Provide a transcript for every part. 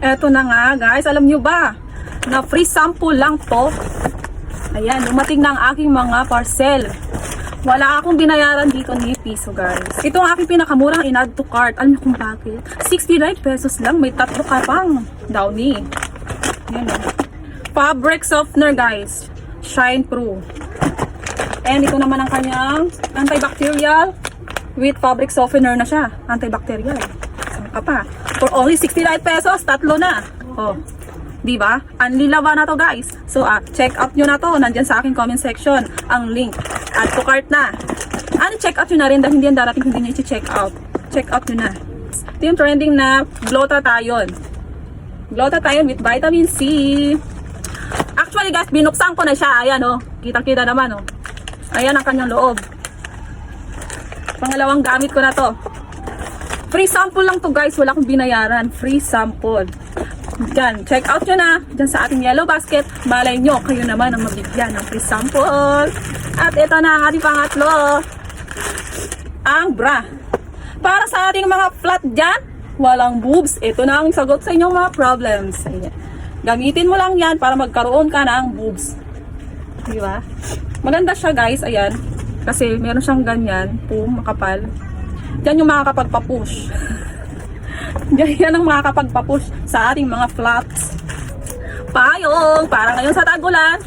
Eto na nga guys, alam nyo ba na free sample lang to? Ayan, dumating na ang aking mga parcel. Wala akong binayaran dito ni piso guys. Ito ang aking pinakamurang in-add to cart. Alam niyo kung bakit? 69 pesos lang, may tatlo ka pang Downy. Ayan o. Fabric softener guys. Shine Proof. And ito naman ang kanyang antibacterial with fabric softener na siya. Antibacterial. Saan ka pa? For only 69 pesos, tatlo na. Oh. Diba? Anlilawa na to guys. So check out nyo na to. Nandyan sa aking comment section ang link. Add to cart na. Check out nyo na rin dahil hindi yan darating hindi nyo i-check out. Check out nyo na. Ito yung trending na glutathione. Glutathione with vitamin C. Actually guys, binuksan ko na siya. Ayan o. Kitang-kita naman o. Ayan ang kanyang loob. Pangalawang gamit ko na to. Free sample lang to guys. Wala akong binayaran. Free sample. Diyan, check out nyo na. Diyan sa ating yellow basket. Malay nyo, kayo naman ang mabigyan ng free sample. At ito na ang ating pangatlo. Ang bra. Para sa ating mga flat dyan, walang boobs. Ito na ang sagot sa inyong mga problems. Ayan. Gamitin mo lang yan para magkaroon ka ng boobs. Diba? Maganda siya guys. Ayan. Kasi meron siyang ganyan. Makapal. Diyan yung makakapagpa-push. Yan ang makakapagpa-push sa ating mga flats. Payong, para ngayon sa tag-ulan.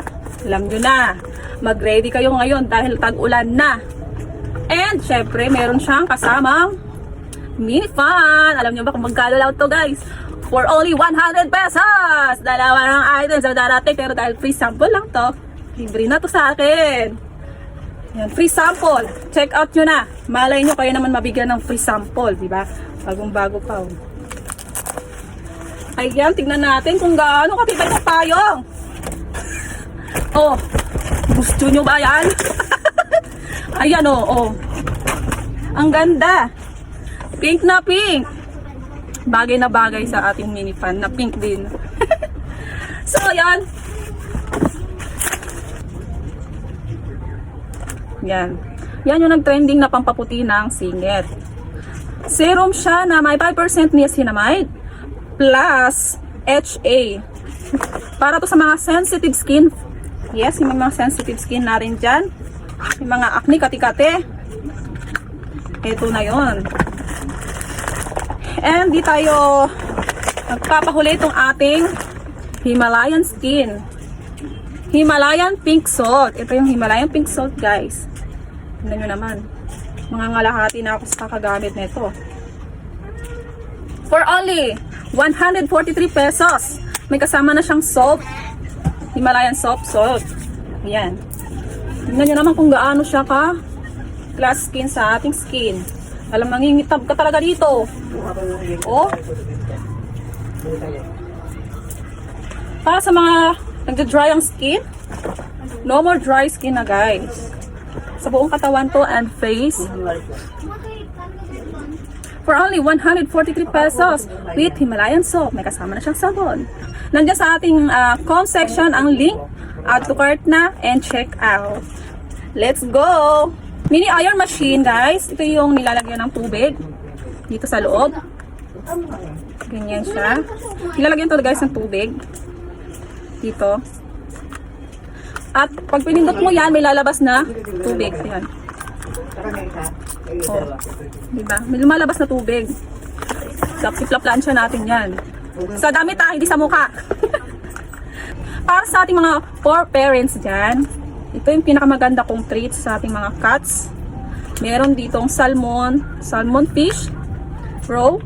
Alam nyo na, mag-ready kayo ngayon dahil tag-ulan na. And syempre, meron siyang kasamang mini fan. Alam nyo ba kung magkano lang to guys? For only 100 pesos. Dalawa ng items na darating, pero dahil free sample lang to, libre na to sa akin. Yan, free sample. Check out nyo na. Malay nyo kayo naman mabigyan ng free sample, di ba? Bagong-bago pa. Ayan, tignan natin kung gaano katibay ng payong. Oh, gusto nyo ba yan? Ayan oh. Ang ganda. Pink na pink. Bagay na bagay sa ating mini fan na pink din. So, ayan. Yan. Yan yung nag-trending na pampaputi ng singit. Serum siya na may 5% niacinamide plus HA. Para to sa mga sensitive skin. Yes, yung mga sensitive skin na rin dyan. Yung mga acne, kati-kati. Ito na yon. And di tayo nagpapahuli itong ating Himalayan skin. Himalayan pink salt. Ito yung Himalayan pink salt guys. Tignan nyo naman. Mga ngalahati na ako sa kakagamit nito. For only 143 pesos. May kasama na siyang salt. Himalayan soft salt. Ayan. Tignan nyo naman kung gaano siya ka glass skin sa ating skin. Alam, nangingitab ka talaga dito. Oh. Para sa mga nagda-dry ang skin, no more dry skin na guys. Sa buong katawan to and face. For only 143 pesos with Himalayan soap. May kasama na siyang sabon. Nandiyan sa ating comment section ang link. Add to cart na and check out. Let's go! Mini iron machine guys. Ito yung nilalagyan ng tubig. Dito sa loob. Ganyan siya. Nilalagyan to guys ng tubig. Dito. At pag pinindot mo yan, may lalabas na tubig. Ayan. Oh. Diba? May lumalabas na tubig. Iplaplansya natin yan. Sa damit hindi sa mukha. Para sa ating mga poor parents dyan, ito yung pinakamaganda kong treats sa ating mga cats. Meron ditong salmon fish, raw,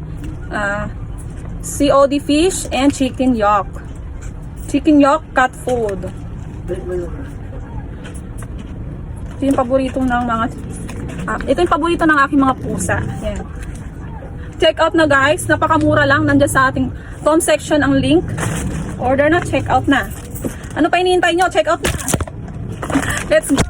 COD fish, and chicken yolk. Chicken yolk cat food. Ito yung paborito ng mga ito yung paborito ng aking mga pusa. Yan. Check out na guys, napakamura lang. Nandiyan sa ating comment section ang link. Order na, check out na. Ano pa hinihintay nyo? Check out na. Let's go!